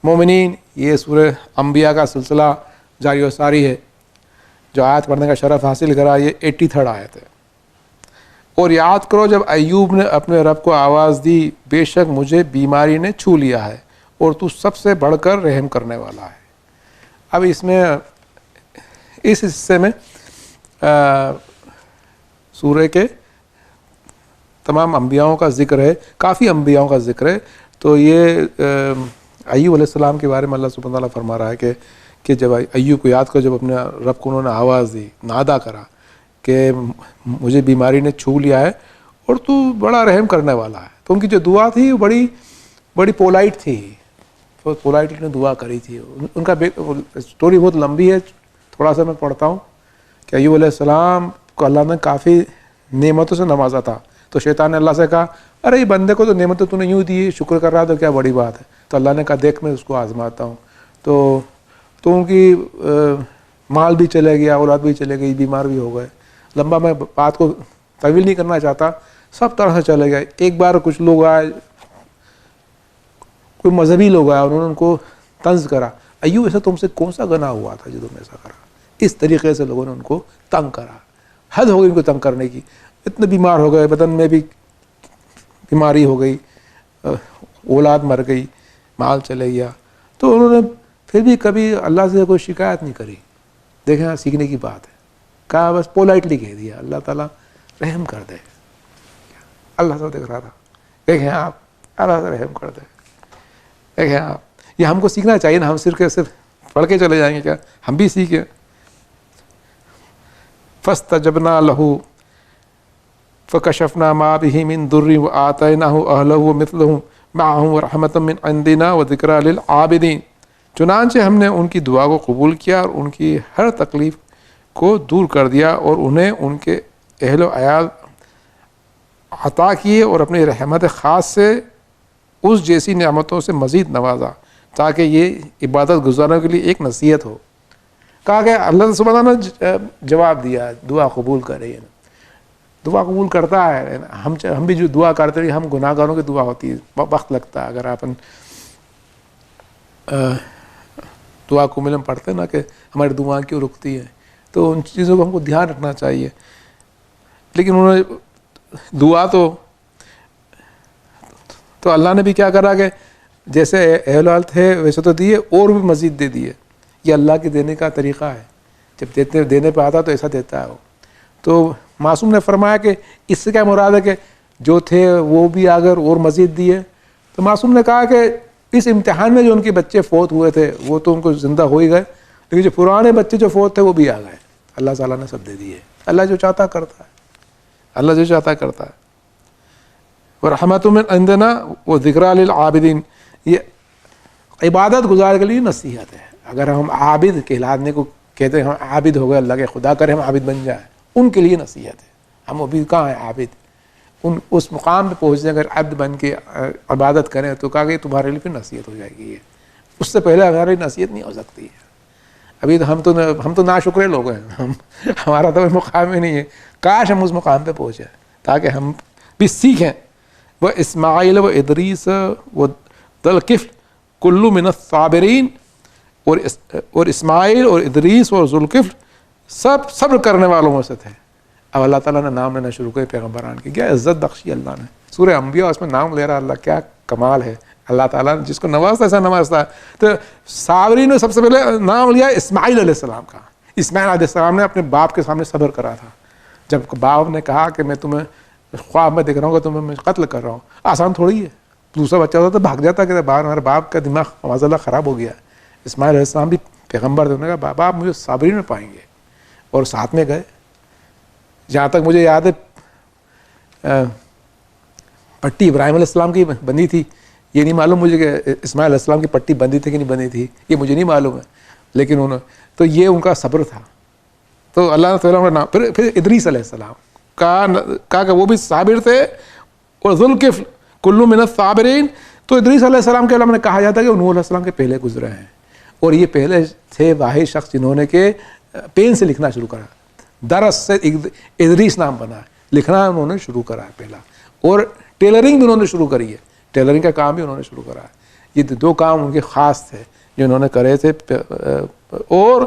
مومنین، یہ سورہ انبیاء کا سلسلہ جاری و ساری ہے. جو آیت پڑھنے کا شرف حاصل کرا یہ 83 آیت ہے. اور یاد کرو جب ایوب نے اپنے رب کو آواز دی، بے شک مجھے بیماری نے چھو لیا ہے اور تو سب سے بڑھ کر رحم کرنے والا ہے. اب اس حصے میں سورہ کے تمام انبیاؤں کا ذکر ہے، کافی انبیاؤں کا ذکر ہے. تو یہ ایوب علیہ السلام کے بارے میں اللہ سبحانہ تعالیٰ فرما رہا ہے کہ جب ایوب کو یاد کرو، جب اپنے رب کو انہوں نے آواز دی، نادا کرا کہ مجھے بیماری نے چھو لیا ہے اور تو بڑا رحم کرنے والا ہے. تو ان کی جو دعا تھی وہ بڑی پولائٹ تھی، بہت پولائٹلی نے دعا کری تھی. ان کا اسٹوری بہت لمبی ہے، تھوڑا سا میں پڑھتا ہوں کہ ایوب علیہ السلام کو اللہ نے کافی نعمتوں سے نوازا تھا. تو شیطان نے اللہ سے کہا، ارے یہ بندے کو تو نعمتیں تو نے یوں دی، شکر کر رہا تو کیا بڑی بات ہے. تو اللہ نے کہا دیکھ میں اس کو آزماتا ہوں. تو ان کی مال بھی چلے گیا، اولاد بھی چلے گئی، بیمار بھی ہو گئے. لمبا میں بات کو طویل نہیں کرنا چاہتا، سب طرح سے چلے گئے. ایک بار کچھ لوگ آئے، کوئی مذہبی لوگ آئے، انہوں نے ان کو طنز کرا، ایوب ایسا تم سے کون سا گناہ ہوا تھا جو تم نے ایسا کرا. اس طریقے سے لوگوں نے ان کو تنگ کرا. حد ہو گئی ان کو تنگ کرنے کی. اتنے بیمار ہو گئے، بدن میں بھی بیماری ہو گئی، اولاد مر گئی، مال چلے گیا. تو انہوں نے پھر بھی کبھی اللہ سے کوئی شکایت نہیں کری. دیکھیں یہاں سیکھنے کی بات ہے. کہا بس پولائٹلی کہہ دیا اللہ تعالیٰ رحم کر دے. اللہ سے دیکھ رہا تھا، دیکھیں آپ اللہ سے رحم کر دے. دیکھیں آپ، یہ ہم کو سیکھنا چاہیے نا. ہم صرف پڑھ کے چلے جائیں گے کیا؟ ہم بھی سیکھیں. فاستجبنا له فکشفنا ما به من ضر وآتیناہ اہلہ ومثلہم معہم ورحمۃ من عندنا وذکریٰ للعابدین. چنانچہ ہم نے ان کی دعا کو قبول کیا اور ان کی ہر تکلیف کو دور کر دیا اور انہیں ان کے اہل و عیال عطا کیے اور اپنی رحمت خاص سے اس جیسی نعمتوں سے مزید نوازا تاکہ یہ عبادت گزارنے کے لیے ایک نصیحت ہو. کہا کہ اللہ سبحانہ نے جواب دیا، دعا قبول کرے. دعا قبول کرتا ہے. ہم بھی جو دعا کرتے ہیں، ہم گناہ گاروں کی دعا ہوتی ہے، وقت لگتا ہے. اگر آپ دعا کو ملم پڑھتے ہیں نا کہ ہماری دعا کیوں رکتی ہے، تو ان چیزوں کو ہم کو دھیان رکھنا چاہیے. لیکن انہوں نے دعا تو اللہ نے بھی کیا کرا کہ جیسے اہل وال تھے ویسے تو دیے اور بھی مزید دے دیے. یہ اللہ کے دینے کا طریقہ ہے. جب دینے پہ آتا تو ایسا دیتا ہے وہ. تو معصوم نے فرمایا کہ اس سے کیا مراد ہے کہ جو تھے وہ بھی اگر اور مزید دیے. تو معصوم نے کہا کہ اس امتحان میں جو ان کے بچے فوت ہوئے تھے وہ تو ان کو زندہ ہو ہی گئے، لیکن جو پرانے بچے جو فوت تھے وہ بھی آ گئے. اللہ تعالیٰ نے سب دے دیے. اللہ جو چاہتا کرتا ہے، اللہ جو چاہتا کرتا ہے. ورحمۃ من عندنا وذکریٰ للعابدین، یہ عبادت گزار کے لیے نصیحت ہے. اگر ہم عابد کہلانے کو کہتے ہیں، ہم عابد ہو گئے اللہ کے، خدا کرے ہم عابد بن جائیں، ان کے لیے نصیحت ہے. ہم ابھی کہاں ہیں عابد؟ اس مقام پہ پہنچنے اگر عبد بن کے عبادت کریں تو کہا کہ تمہارے لیے پھر نصیحت ہو جائے گی. اس سے پہلے ہماری نصیحت نہیں ہو سکتی ہے. ابھی تو ہم تو ناشکرے لوگ ہیں، ہمارا تو مقام ہی نہیں ہے. کاش ہم اس مقام پہ پہنچے تاکہ ہم بھی سیکھیں. وہ اسماعیل و ادریس و ذوالکفل کل من الصابرین، اور اسماعیل اور ادریس اور ذوالکفل سب صبر کرنے والوں میں سے تھے. اب اللہ تعالیٰ نے نام لینا شروع کیا پیغمبران کی. کیا عزت بخشی اللہ نے. سورہ انبیاء اس میں نام لے رہا اللہ، کیا کمال ہے. اللہ تعالیٰ نے جس کو نوازتا ایسا نوازتا ہے. تو صابرین نے سب سے پہلے نام لیا اسماعیل علیہ السلام کا. اسماعیل علیہ السلام نے اپنے باپ کے سامنے صبر کرا تھا. جب باپ نے کہا کہ میں تمہیں خواب میں دیکھ رہا ہوں کہ تمہیں میں قتل کر رہا ہوں، آسان تھوڑی ہے. دوسرا بچہ ہوتا تو بھاگ جاتا کہ ہمارے باپ کا دماغ معاذ اللہ خراب ہو گیا. اسماعیل علیہ السلام بھی پیغمبر تھے. انہوں نے کہا باپ مجھے صابرین میں پائیں گے، اور ساتھ میں گئے. جہاں تک مجھے یاد ہے پٹی ابراہیم علیہ السلام کی بندی تھی. یہ نہیں معلوم مجھے کہ اسماعیل علیہ السلام کی پٹی بندی تھی کہ نہیں بندی تھی، یہ مجھے نہیں معلوم ہے. لیکن تو یہ ان کا صبر تھا. تو اللہ تعالیٰ کا نام. پھر ادریس علیہ السلام کہا کہ وہ بھی صابر تھے، اور ذوالکفل کل من الصابرین. تو ادریس علیہ السلام کے علامہ نے کہا جاتا ہے کہ نوح علیہ السلام کے پہلے گزرے ہیں، اور یہ پہلے تھے واحد شخص جنہوں نے کہ پین سے لکھنا شروع کرا. درس سے ادریس نام بنا، لکھنا انہوں نے شروع کرا ہے پہلا. اور ٹیلرنگ بھی انہوں نے شروع کری ہے. ٹیلرنگ کا کام بھی انہوں نے شروع کرا ہے. یہ دو کام ان کے خاص تھے جو انہوں نے کرے تھے. اور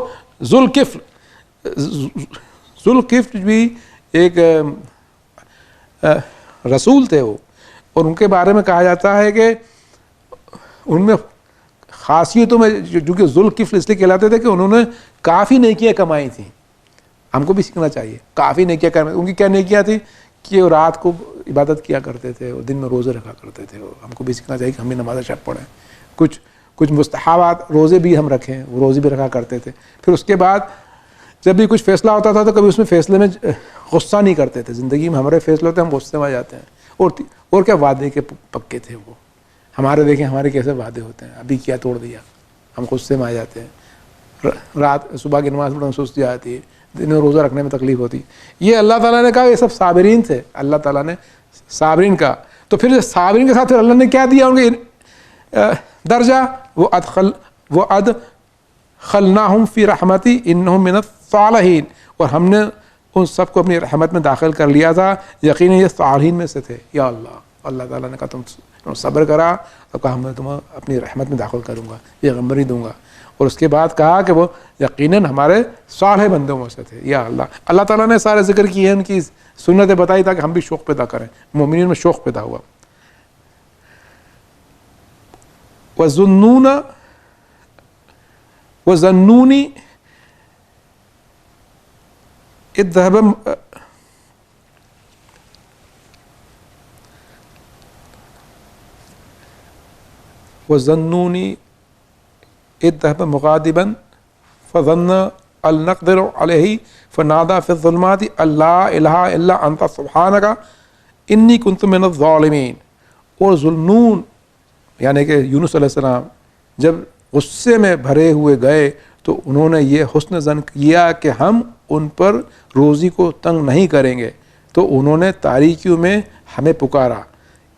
ذوالکفل بھی ایک رسول تھے وہ, اور ان کے بارے میں کہا جاتا ہے کہ ان میں خاصیتوں میں جو کہ ذوالکفل اس لیے کہلاتے تھے کہ انہوں نے کافی نیکیاں کمائی تھیں. ہم کو بھی سیکھنا چاہیے, کافی نیکیاں کمائی. ان کی کیا نیکیاں تھیں کہ وہ رات کو عبادت کیا کرتے تھے اور دن میں روزے رکھا کرتے تھے. ہم کو بھی سیکھنا چاہیے کہ ہم بھی نماز شب پڑھیں. کچھ مستحبات روزے بھی ہم رکھیں, وہ روزے بھی رکھا کرتے تھے. پھر اس کے بعد جب بھی کچھ فیصلہ ہوتا تھا تو کبھی اس میں فیصلے میں غصہ نہیں کرتے تھے. زندگی میں ہمارے فیصلے ہوتے ہیں ہم غصے میں آ جاتے ہیں. اور کیا وعدے کے پکے تھے وہ. ہمارے دیکھیں ہمارے کیسے وعدے ہوتے ہیں, ابھی کیا توڑ دیا, ہم غصے میں آ جاتے ہیں. رات صبح کی نماز پڑھنے میں سستی آتی ہے, دن میں روزہ رکھنے میں تکلیف ہوتی. یہ اللہ تعالیٰ نے کہا یہ سب صابرین تھے. اللہ تعالیٰ نے صابرین کا, تو پھر صابرین کے ساتھ پھر اللہ نے کیا دیا ان کے درجہ, وہ ادخلناہم فی رحمتی انہم من الصالحین, اور ہم نے ان سب کو اپنی رحمت میں داخل کر لیا تھا, یقیناً یہ صالحین میں سے تھے. یا اللہ تعالیٰ نے کہا تم صبر کرا, اور کہا میں تمہیں اپنی رحمت میں داخل کروں گا, پیغمبری دوں گا. اور اس کے بعد کہا کہ وہ یقیناً ہمارے صالح بندوں میں سے تھے. یا اللہ تعالیٰ نے سارے ذکر کیے ہیں, ان کی سنتیں بتائی تاکہ ہم بھی شوق پیدا کریں, مومنین میں شوق پیدا ہوا. وَظَنُّونِ إِذْ ذهب مغاضبا فظن أن لا نقدر عليه فنادى في الظلمات أن لا إله إلا أنت سبحانك إني كنت من الظالمين. اور ذوالنون یعنی کہ یونس علیہ السلام جب غصے میں بھرے ہوئے گئے تو انہوں نے یہ حسن ظن کیا کہ ہم ان پر روزی کو تنگ نہیں کریں گے. تو انہوں نے تاریکیوں میں ہمیں پکارا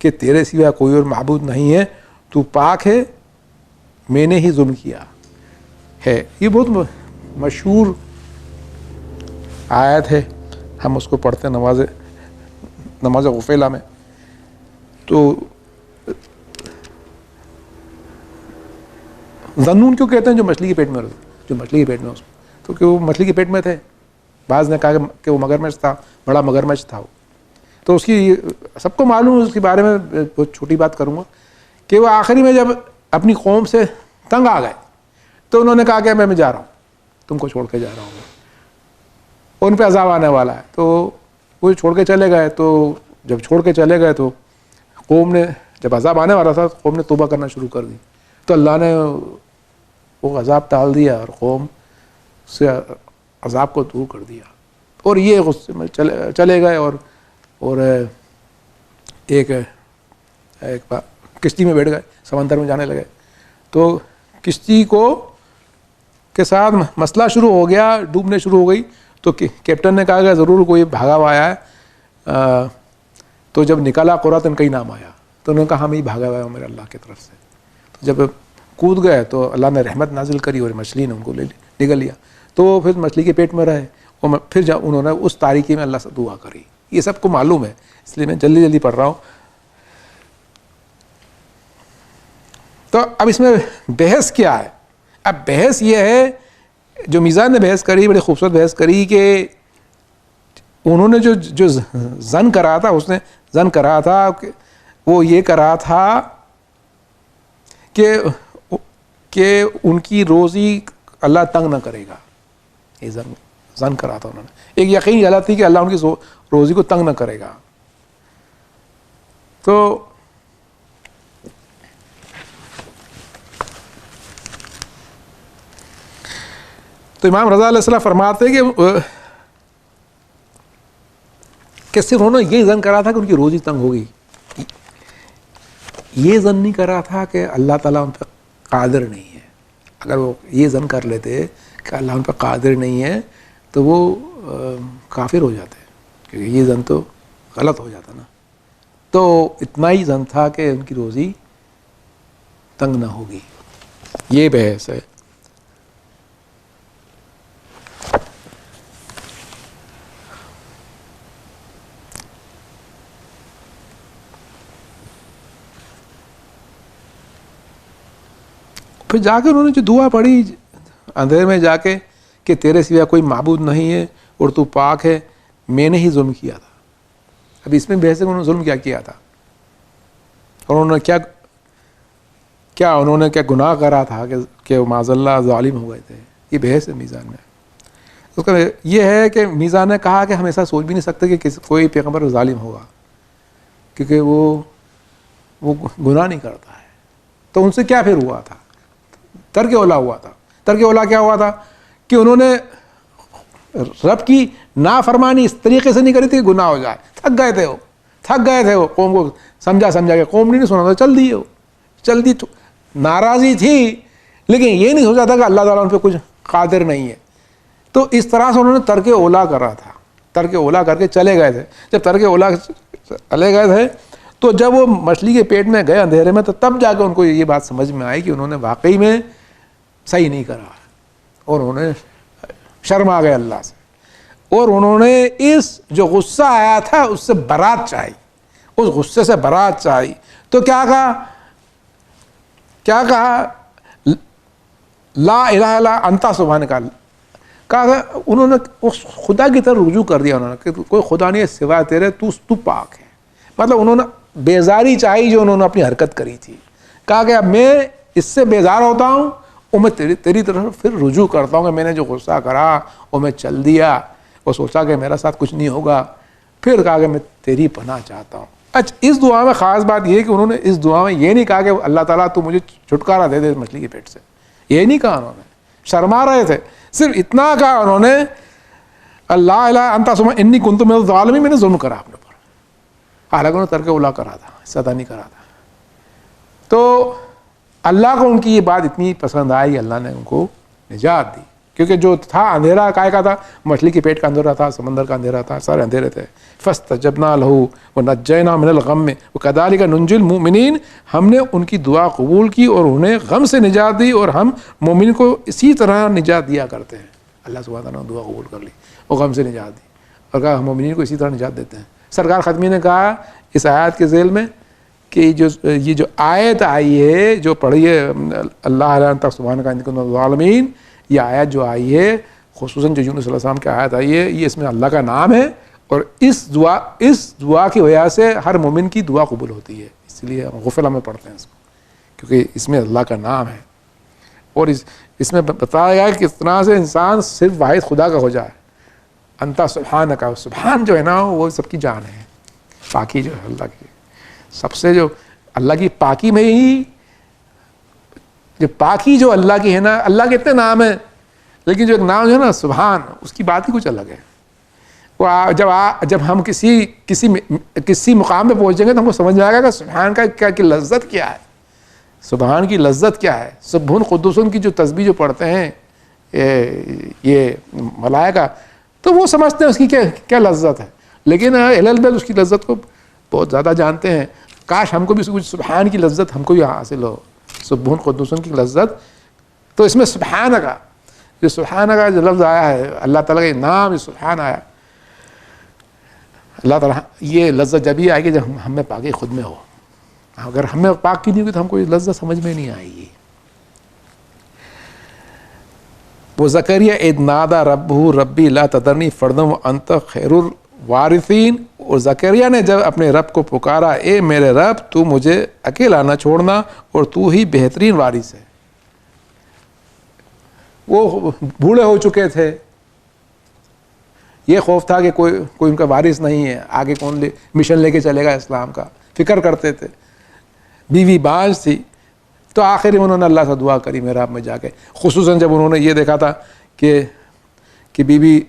کہ تیرے سوا کوئی اور معبود نہیں ہے, تو پاک ہے, میں نے ہی ظلم کیا ہے. یہ بہت مشہور آیت ہے, ہم اس کو پڑھتے ہیں نماز غفیلہ میں. تو ذنون کیوں کہتے ہیں؟ جو مچھلی کے پیٹ میں اس تو کہ وہ مچھلی کے پیٹ میں تھے. بعض نے کہا کہ وہ مگرمچھ تھا, بڑا مگرمچھ تھا وہ. تو اس کی سب کو معلوم ہے, اس کے بارے میں بہت چھوٹی بات کروں گا کہ وہ آخری میں جب اپنی قوم سے تنگ آ گئے تو انہوں نے کہا کہ میں جا رہا ہوں, تم کو چھوڑ کے جا رہا ہوں, اور ان پہ عذاب آنے والا ہے. تو وہ چھوڑ کے چلے گئے. تو جب چھوڑ کے چلے گئے تو قوم نے, جب عذاب آنے والا تھا, قوم نے توبہ کرنا شروع کر دی. تو اللہ نے وہ عذاب ٹال دیا اور قوم سے عذاب کو دور کر دیا. اور یہ غصے میں چلے گئے اور ایک کشتی میں بیٹھ گئے, سمندر میں جانے لگے. تو کشتی کے ساتھ مسئلہ شروع ہو گیا, ڈوبنے شروع ہو گئی. تو کیپٹن نے کہا کہ ضرور کوئی بھاگا ہوا آیا ہے. تو جب نکالا قرۃ ان کا ہی نام آیا, تو انہوں نے کہا ہم ہی بھاگا ہوا ہے میرے اللہ کی طرف سے. تو جب کود گئے تو اللہ نے رحمت نازل کری اور مچھلی نے ان کو نگل لیا. تو پھر مچھلی کے پیٹ میں رہے, اور پھر جب انہوں نے اس تاریکی میں اللہ سے دعا کری. یہ سب کو معلوم ہے, اس لیے میں جلدی پڑھ رہا ہوں. تو اب اس میں بحث کیا ہے؟ اب بحث یہ ہے, جو میزان نے بحث کری, بڑی خوبصورت بحث کری کہ انہوں نے جو زن کرا تھا, اس نے زن کرا تھا کہ وہ یہ کرا تھا کہ ان کی روزی اللہ تنگ نہ کرے گا. یہ زن کرا تھا انہوں نے. ایک یقین غلط تھی کہ اللہ ان کی روزی کو تنگ نہ کرے گا. تو امام رضا علیہ السلام فرماتے کہ صرف انہوں نے یہ زن کرا تھا کہ ان کی روزی تنگ ہوگی. یہ زن نہیں کرا تھا کہ اللہ تعالیٰ ان پہ قادر نہیں ہے. اگر وہ یہ زن کر لیتے کہ اللہ ان پہ قادر نہیں ہے تو وہ کافر ہو جاتے, کیونکہ یہ زن تو غلط ہو جاتا نا. تو اتنا ہی زن تھا کہ ان کی روزی تنگ نہ ہوگی. یہ بحث ہے. پھر جا کے انہوں نے جو دعا پڑھی اندھیرے میں جا کے کہ تیرے سوا کوئی معبود نہیں ہے اور تو پاک ہے، میں نے ہی ظلم کیا تھا. اب اس میں بحث ہے انہوں نے ظلم کیا تھا، اور انہوں نے کیا گناہ کرا تھا کہ معاذ اللہ ظالم ہو گئے تھے. یہ بحث ہے میزان میں. اس کا یہ ہے کہ میزان نے کہا کہ ہم ایسا سوچ بھی نہیں سکتے کہ کوئی پیغمبر ظالم ہوگا، کیونکہ وہ گناہ نہیں کرتا ہے. تو ان سے کیا پھر ہوا تھا؟ ترک اولا ہوا تھا. ترک اولا کیا ہوا تھا کہ انہوں نے رب کی نافرمانی اس طریقے سے نہیں کری تھی کہ گناہ ہو جائے. تھک گئے تھے وہ قوم کو سمجھا کہ قوم نہیں سنا تھا، چل دی ناراضی تھی، لیکن یہ نہیں سوچا تھا کہ اللہ تعالیٰ ان پہ کچھ قادر نہیں ہے. تو اس طرح سے انہوں نے ترک اولا کرا تھا. ترک اولا کر کے چلے گئے تھے. جب ترک اولا چلے گئے تھے تو جب وہ مچھلی کے پیٹ میں گئے اندھیرے میں، تو تب جا کے ان کو یہ بات سمجھ میں آئی کہ انہوں نے واقعی میں صحیح نہیں کرا، اور انہوں نے شرم آ گئے اللہ سے، اور انہوں نے اس جو غصہ آیا تھا اس سے برات چاہی، اس غصے سے برات چاہی. تو کیا کہا لا الہ الا انت سبحانک، کہا انہوں نے اس خدا کی طرف رجوع کر دیا. انہوں نے کہ کوئی خدا نہیں ہے سوائے تیرے، تو پاک ہے. مطلب انہوں نے بیزاری چاہی جو انہوں نے اپنی حرکت کری تھی. کہا کہ اب میں اس سے بیزار ہوتا ہوں اور میں تیری طرف پھر رجوع کرتا ہوں کہ میں نے جو غصہ کرا اور میں چل دیا اور سوچا کہ میرا ساتھ کچھ نہیں ہوگا. پھر کہا کہ میں تیری پناہ چاہتا ہوں. اچھا، اس دعا میں خاص بات یہ ہے کہ انہوں نے اس دعا میں یہ نہیں کہا کہ اللہ تعالیٰ تو مجھے چھٹکارا دے دے مچھلی کے پیٹ سے، یہ نہیں کہا. انہوں نے شرما رہے تھے. صرف اتنا کہا انہوں نے اللہ الہ انت سبحانک انی کنت من الظالمین، میں نے ظلم کرا اپنے اوپر. حالانکہ انہوں نے ترک اولا کرا تھا، صدا نہیں کرا تھا. تو اللہ کو ان کی یہ بات اتنی پسند آئی، اللہ نے ان کو نجات دی. کیونکہ جو تھا اندھیرا کائے کا تھا، مچھلی کے پیٹ کا اندھیرا تھا، سمندر کا اندھیرا تھا، سارے اندھیرے تھے. فاستجبنا لہ ونجینا من الغم وکذلک ننجی المؤمنین، ہم نے ان کی دعا قبول کی اور انہیں غم سے نجات دی، اور ہم مومن کو اسی طرح نجات دیا کرتے ہیں. اللہ سبحانہ وتعالیٰ نے دعا قبول کر لی اور غم سے نجات دی، اور کہا ہم مومنین کو اسی طرح نجات دیتے ہیں. سرکار ختمی نے کہا اس آیات کے ذیل میں کہ یہ جو آیت آئی ہے جو پڑھی ہے اللہ الہ انت سبحانک انی کنت من الظالمین، یہ آیت جو آئی ہے خصوصاً جو یونس علیہ السلام کی آیت آئی ہے، یہ اس میں اللہ کا نام ہے، اور اس دعا کی وجہ سے ہر مومن کی دعا قبول ہوتی ہے. اس لیے ہم غفلہ میں پڑھتے ہیں اس کو، کیونکہ اس میں اللہ کا نام ہے. اور اس میں بتایا گیا کہ کس طرح سے انسان صرف واحد خدا کا ہو جائے. انت سبحانک، سبحان جو ہے نا وہ سب کی جان ہے، پاکی جو ہے اللہ کی، سب سے جو اللہ کی پاکی میں ہی جو پاکی جو اللہ کی ہے نا، اللہ کے اتنے نام ہیں لیکن جو ایک نام جو ہے نا سبحان، اس کی بات ہی کچھ الگ ہے. وہ جب ہم کسی مقام پہ پہنچیں گے تو ہم کو سمجھ میں آئے گا کہ سبحان کا کیا کی لذت کیا ہے، سبحان کی لذت کیا ہے. سبحان قدوسن کی جو تسبیح جو پڑھتے ہیں یہ ملائکہ، تو وہ سمجھتے ہیں اس کی کیا لذت ہے، لیکن اہل البیت اس کی لذت کو بہت زیادہ جانتے ہیں. کاش ہم کو بھی کچھ سبحان کی لذت ہم کو بھی حاصل ہو، سبحان قدوسن کی لذت. تو اس میں سبحان کا جو لفظ آیا ہے، اللہ تعالیٰ کا نام یہ سبحان آیا. اللہ تعالیٰ یہ لذت جب ہی آئے گی جب ہم میں پاکی خود میں ہو. اگر ہم میں پاک کی نہیں ہوگی تو ہم کو یہ لذت سمجھ میں نہیں آئے گی. وہ زکریا اذ نادى ربہ ربی لا تذرنی فردا وانت خیر الوارثین، اور زکریا نے جب اپنے رب کو پکارا، اے میرے رب تو مجھے اکیلا نہ چھوڑنا اور تو ہی بہترین وارث ہے. وہ بوڑھے ہو چکے تھے، یہ خوف تھا کہ کوئی ان کا وارث نہیں ہے، آگے کون مشن لے کے چلے گا اسلام کا، فکر کرتے تھے. بیوی بانج تھی، تو آخر میں انہوں نے اللہ سے دعا کری میرا میں جا کے، خصوصاً جب انہوں نے یہ دیکھا تھا کہ بی بی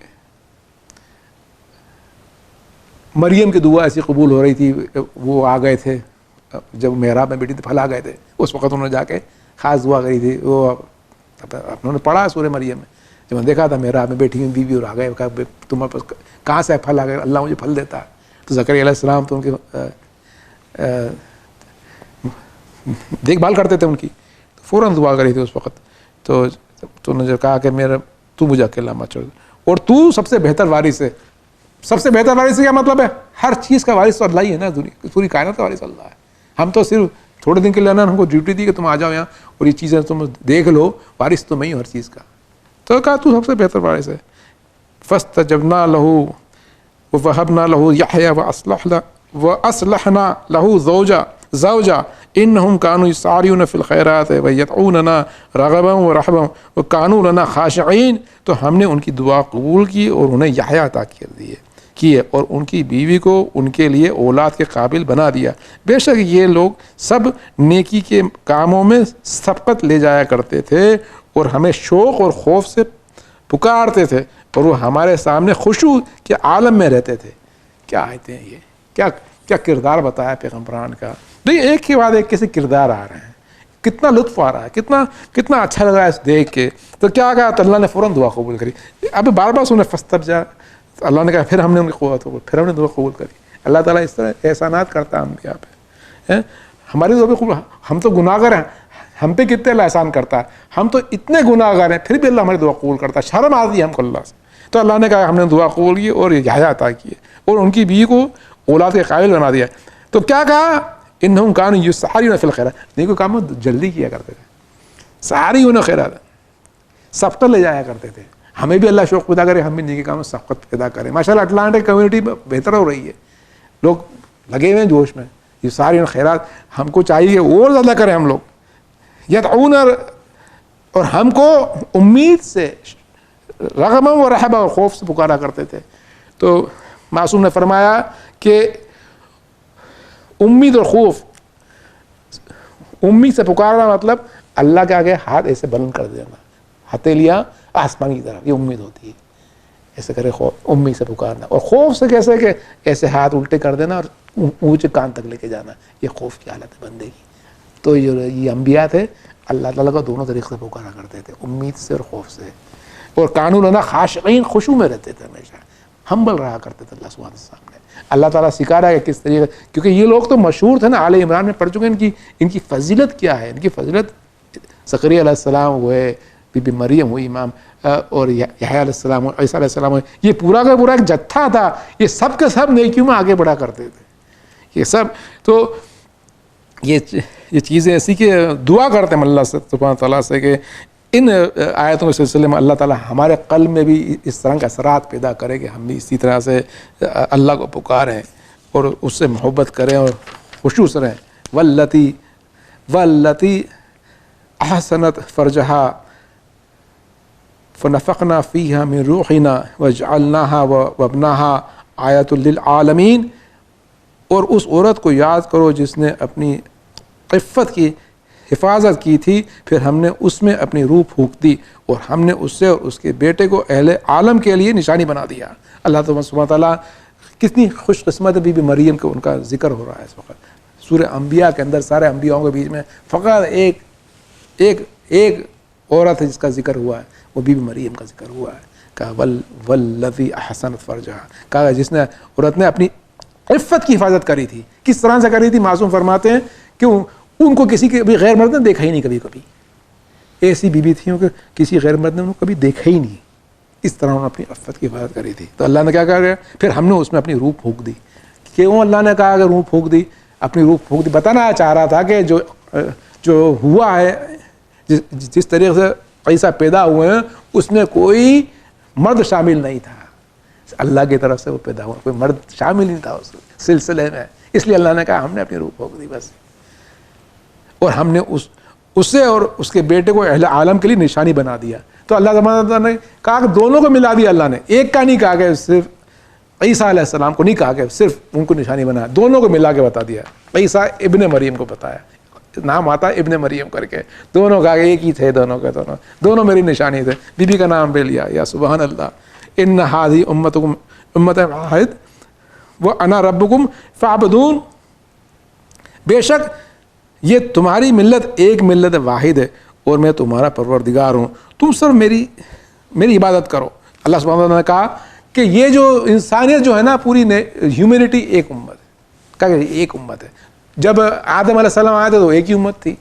مریم کی دعا ایسی قبول ہو رہی تھی. وہ آ گئے تھے جب محراب میں بیٹی پھل آ گئے تھے، اس وقت انہوں نے جا کے خاص دعا کری تھی. وہ انہوں نے پڑھا سورہ مریم میں، جب میں دیکھا تھا محراب میں بیٹھی ہوئی بیوی اور آ گئے، کہا تمہارے پاس کہاں سے پھل آ گئے، اللہ مجھے پھل دیتا ہے. تو زکریا علیہ السلام تو ان کے دیکھ بھال کرتے تھے ان کی، تو فوراً دعا کری تھی اس وقت. تو نے جو کہا کہ تو مجھے اکیلا مت چھوڑ، اور تو سب سے بہتر وارث ہے. سب سے بہتر وارث کیا مطلب ہے؟ ہر چیز کا وارث تو اللہ ہی ہے نا، پوری کائنات کا وارث اللہ ہے. ہم تو صرف تھوڑے دن کے لیے اللہ نے ہم کو ڈیوٹی دی کہ تم آ جاؤ یہاں اور یہ چیزیں تم دیکھ لو، وارث تو میں ہی ہوں ہر چیز کا. تو کہا تو سب سے بہتر وارث ہے. فاستجبنا له ووهبنا له يحيى واصلحنا له زوجا انهم كانوا يسارعون في الخيرات ويدعوننا رغبا ورهبا وكانوا لنا خاشعين. تو ہم نے ان کی دعا قبول کی اور انہیں یحییٰ عطا کیے اور ان کی بیوی کو ان کے لیے اولاد کے قابل بنا دیا. بے شک یہ لوگ سب نیکی کے کاموں میں سبقت لے جایا کرتے تھے اور ہمیں شوق اور خوف سے پکارتے تھے اور وہ ہمارے سامنے خشوع کے عالم میں رہتے تھے. کیا آیتیں ہیں یہ، کیا کردار بتایا پیغمبران کا. دیکھیے ایک کے بعد ایک کیسے کردار آ رہے ہیں، کتنا لطف آ رہا ہے، کتنا اچھا لگ رہا ہے اس دیکھ کے. تو کیا کہا تو اللہ نے فوراً دعا قبول کری. اب بار بار سنے فاستجاب، اللہ نے کہا پھر ہم نے ان کی قوت قبول، پھر ہم نے دعا قبول کری. اللہ تعالیٰ اس طرح احسانات کرتا ہے انبیاء پہ. ہماری دعا قبول، ہم تو گناہ گار ہیں، ہم پہ کتنے اللہ احسان کرتا ہے. ہم تو اتنے گناہ گار ہیں پھر بھی اللہ ہماری دعا قبول کرتا ہے. شرم آتی ہے ہم کو اللہ سے. تو اللہ نے کہا ہم نے دعا قبول کی اور یحییٰ عطا کیے اور ان کی بیوی کو اولاد کے قابل بنا دیا. تو کیا کہا انہم کانوا یسارعون فی الخیرات، نیک کام جلدی کیا کرتے تھے. ساری خیرات سبقت لے جایا کرتے تھے. ہمیں بھی اللہ شوق پیدا کرے، ہم بھی نیکی کام میں سبقت پیدا کریں. ماشاءاللہ اٹلانٹک کمیونٹی بہتر ہو رہی ہے، لوگ لگے ہوئے ہیں جوش میں. یہ ساری خیرات ہم کو چاہیے اور زیادہ کریں ہم لوگ. یدعون، اور ہم کو امید سے، رغبا و رہبا، اور خوف سے پکارا کرتے تھے. تو معصوم نے فرمایا کہ امید اور خوف، امید سے پکارنا مطلب اللہ کے آگے ہاتھ ایسے بلند کر دینا، ہتھیلیاں آسمان کی طرف، یہ امید ہوتی ہے. ایسے کرے خوف، امید سے پکارنا. اور خوف سے کیسے کہ ایسے ہاتھ الٹے کر دینا اور اونچے کان تک لے کے جانا، یہ خوف کی حالت ہے بندے کی. تو یہ انبیاء تھے اللہ تعالیٰ کو دونوں طریقے سے پکارا کرتے تھے، امید سے اور خوف سے. اور کانوا لنا خاشعین، خشوع میں رہتے تھے، ہمیشہ ہمبل رہا کرتے تھے اللہ سبحانہ وتعالی کے سامنے. اللہ تعالیٰ سکھا رہا ہے کہ کس طریقے، کیونکہ یہ لوگ تو مشہور تھے نا، آل عمران میں پڑھ چکے ہیں ان کی فضیلت کیا ہے. ان کی فضیلت زکریا علیہ السلام ہوئے، بی بی مریم ہوئی امام، اور یحییٰ علیہ السلام، عیسیٰ علیہ السلام ہوئے. یہ پورا کا پورا ایک جتھا تھا، یہ سب کے سب نیکیوں میں آگے بڑھا کرتے تھے. یہ سب تو یہ چیزیں ایسی کہ دعا کرتے ہیں اللہ سے سبحانہ تعالیٰ سے کہ ان آیتوں کے سلسلے میں اللہ تعالیٰ ہمارے قلب میں بھی اس طرح کا اثرات پیدا کرے کہ ہم بھی اسی طرح سے اللہ کو پکاریں اور اس سے محبت کریں اور خشوع سے رہیں. واللتی احسنت فرجہا فنفخنا فیہا من روحنا وجعلناہا وابناہا آیۃ للعالمین. اور اس عورت کو یاد کرو جس نے اپنی عفت کی حفاظت کی تھی، پھر ہم نے اس میں اپنی روح پھونک دی اور ہم نے اس سے اور اس کے بیٹے کو اہل عالم کے لیے نشانی بنا دیا. اللہ سبحانہ تعالیٰ کتنی خوش قسمت بی بی مریم کا ان کا ذکر ہو رہا ہے اس وقت. سورہ انبیاء کے اندر سارے انبیاؤں کے بیچ میں فقط ایک عورت ہے جس کا ذکر ہوا ہے، وہ بی بی مریم کا ذکر ہوا ہے. کہا واللتی احسنت فرجہا، کہا جس نے عورت نے اپنی عفت کی حفاظت کری تھی. کس طرح سے کری تھی؟ معصوم فرماتے ہیں کہ ان کو کسی کے بھی غیر مرد نے دیکھا ہی نہیں کبھی. ایسی بیوی تھیں کہ کسی غیر مرد نے ان کو کبھی دیکھا ہی نہیں. اس طرح انہوں نے اپنی عفت کی حفاظت کری تھی. تو اللہ نے کیا کہا، پھر ہم نے اس میں اپنی روح پھونک دی. کیوں اللہ نے کہا کہ روح پھونک دی؟ اپنی روح پھونک دی بتانا چاہ رہا تھا کہ جو ہوا ہے، جس طریقے سے عیسیٰ پیدا ہوئے ہیں اس میں کوئی مرد شامل نہیں تھا. اللہ کی طرف سے وہ پیدا ہوا، کوئی مرد شامل نہیں تھا اس سلسلے میں. اس لیے اللہ نے کہا ہم نے اپنی روح پھونک دی بس. اور ہم نے اسے اور اس کے بیٹے کو اہل عالم کے لیے نشانی بنا دیا. تو اللہ تعالیٰ نے کہا کہ دونوں کو ملا دیا. اللہ نے ایک کا نہیں کہا کہ صرف عیسیٰ علیہ السلام کو نہیں کہا کہ صرف ان کو نشانی بنا، دونوں کو ملا کے بتا دیا. عیسیٰ ابن مریم کو بتایا، نام آتا ہے ابن مریم کر کے. دونوں کہا کہ ایک ہی تھے، دونوں میری نشانی تھے. بی بی کا نام بھی لیا. یا سبحان اللہ. ان ہذہ امتکم امۃ واحد وانا ربکم فاعبدون. بے شک یہ تمہاری ملت ایک ملت واحد ہے اور میں تمہارا پروردگار ہوں، تم سب میری عبادت کرو. اللہ سبحانہ وتعالیٰ نے کہا کہ یہ جو انسانیت جو ہے نا، پوری ہیومینٹی ایک امت ہے. کہا کہ ایک امت ہے. جب آدم علیہ السلام آئے تھے تو ایک ہی امت تھی.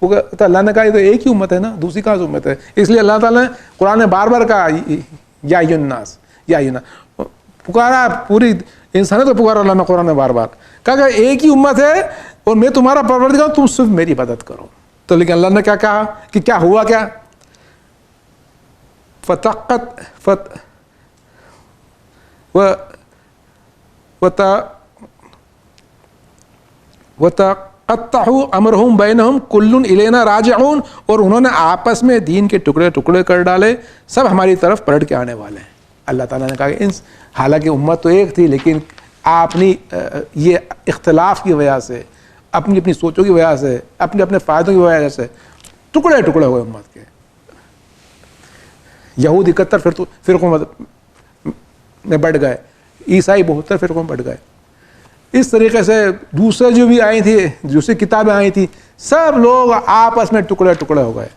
وہ تو اللہ نے کہا یہ تو ایک ہی امت ہے نا، دوسری کہاں سے امت ہے؟ اس لیے اللہ تعالیٰ نے قرآن میں بار بار کہا یا ایھا الناس، یا ایھا، پکارا پوری انسانیت کو پکارا اللہ نے قرآن میں بار بار. کہا کہ ایک ہی امت ہے اور میں تمہارا پروردگار ہوں، تم صرف میری عبادت کرو. تو لیکن اللہ نے کیا کہا کہ کیا ہوا کیا؟ وَتَقَطَّعُوا أَمْرَهُمْ بَيْنَهُمْ كُلٌّ إِلَيْنَا رَاجِعُونَ، اور انہوں نے آپس میں دین کے ٹکڑے ٹکڑے کر ڈالے، سب ہماری طرف پلٹ کے آنے والے ہیں. اللہ تعالیٰ نے کہا کہ حالانکہ امت تو ایک تھی، لیکن اپنی یہ اختلاف کی وجہ سے، اپنی اپنی سوچوں کی وجہ سے، اپنے اپنے فائدوں کی وجہ سے ٹکڑے ٹکڑے ہوئے امت کے. یہود 71 فرقوں میں بٹ گئے، عیسائی 72 فرقوں میں بٹ گئے. اس طریقے سے دوسرے جو بھی آئی تھی، دوسری کتابیں آئی تھیں، سب لوگ آپس میں ٹکڑے ٹکڑے ہو گئے.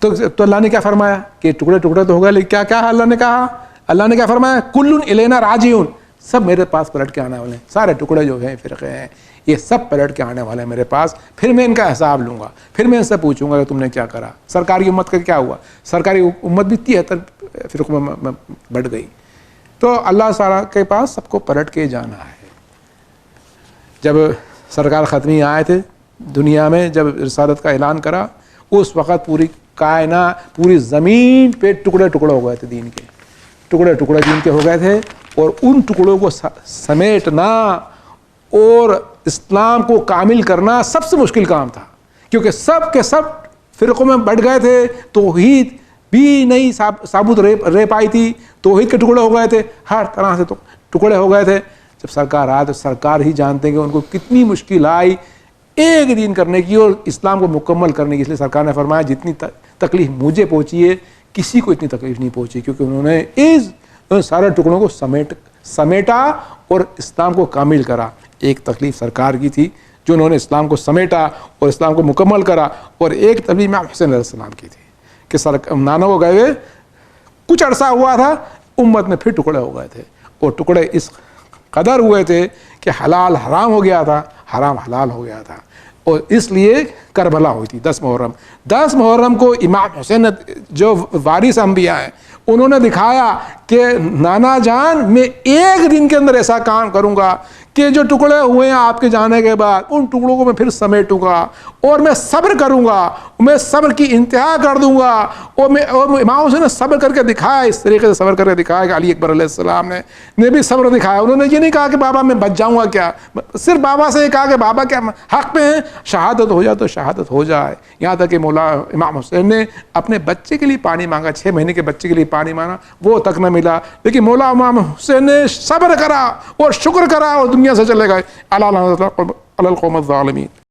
تو اللہ نے کیا فرمایا کہ ٹکڑے ٹکڑے تو ہو گئے، لیکن کیا کیا اللہ نے کہا؟ اللہ نے کیا فرمایا؟ کلٌ الینا راجعون، سب میرے پاس پلٹ کے آنے والے ہیں. سارے ٹکڑے جو ہیں فرقے ہیں یہ سب پلٹ کے آنے والے ہیں میرے پاس. پھر میں ان کا حساب لوں گا، پھر میں ان سے پوچھوں گا کہ تم نے کیا کرا. سرکاری امت کا کیا ہوا؟ سرکاری امت بھی 73 فرقوں میں بٹ گئی. تو اللہ تعالیٰ کے پاس سب کو پلٹ کے جانا ہے. جب سرکار ختمی آئے تھے دنیا میں، جب رسالت کا اعلان کرا، اس وقت پوری کائنات، پوری زمین پہ ٹکڑے ٹکڑے ہو گئے تھے، دین کے ٹکڑے ٹکڑے دین کے ہو گئے تھے. اور ان ٹکڑوں کو سمیٹنا اور اسلام کو کامل کرنا سب سے مشکل کام تھا، کیونکہ سب کے سب فرقوں میں بٹ گئے تھے. توحید بھی نہیں ثابت رہ پائی تھی، توحید کے ٹکڑے ہو گئے تھے، ہر طرح سے ٹکڑے ہو گئے تھے. جب سرکار آئے تو سرکار ہی جانتے ہیں کہ ان کو کتنی مشکل آئی ایک دین کرنے کی اور اسلام کو مکمل کرنے کی. اس لیے سرکار نے فرمایا جتنی تکلیف مجھے پہنچی ہے کسی کو اتنی تکلیف نہیں پہنچی، کیونکہ انہوں نے ان سارے ٹکڑوں کو سمیٹا اور اسلام کو کامل کرا. ایک تکلیف سرکار کی تھی جو انہوں نے اسلام کو سمیٹا اور اسلام کو مکمل کرا، اور ایک تکلیف امام حسین علیہ السلام کی تھی کہ نانا کو گئے ہوئے کچھ عرصہ ہوا تھا، امت میں پھر ٹکڑے ہو گئے تھے، اور ٹکڑے اس قدر ہوئے تھے کہ حلال حرام ہو گیا تھا، حرام حلال ہو گیا تھا. اور اس لیے کربلا ہوئی تھی 10 محرم کو امام حسین جو وارث انبیاء ہیں انہوں نے دکھایا کہ نانا جان میں ایک دن کے اندر ایسا کام کروں گا کہ جو ٹکڑے ہوئے ہیں آپ کے جانے کے بعد ان ٹکڑوں کو میں پھر سمیٹوں گا، اور میں صبر کروں گا، میں صبر کی انتہا کر دوں گا. اور امام حسین نے صبر کر کے دکھایا، اس طریقے سے صبر کر کے دکھایا کہ علی اکبر علیہ السلام نے بھی صبر دکھایا. انہوں نے یہ نہیں کہا کہ بابا میں بچ جاؤں گا کیا، صرف بابا سے یہ کہا کہ بابا کیا حق میں ہیں، شہادت ہو جائے تو شہادت ہو جائے. یہاں تک کہ مولا امام حسین نے اپنے بچے کے لیے پانی مانگا، 6 مہینے کے بچے کے لیے پانی مانگا، وہ تک نہ ملا، لیکن مولا امام حسین نے صبر کرا اور شکر کرا اور دنیا سے چلے گئے. علی القوم الظالمین.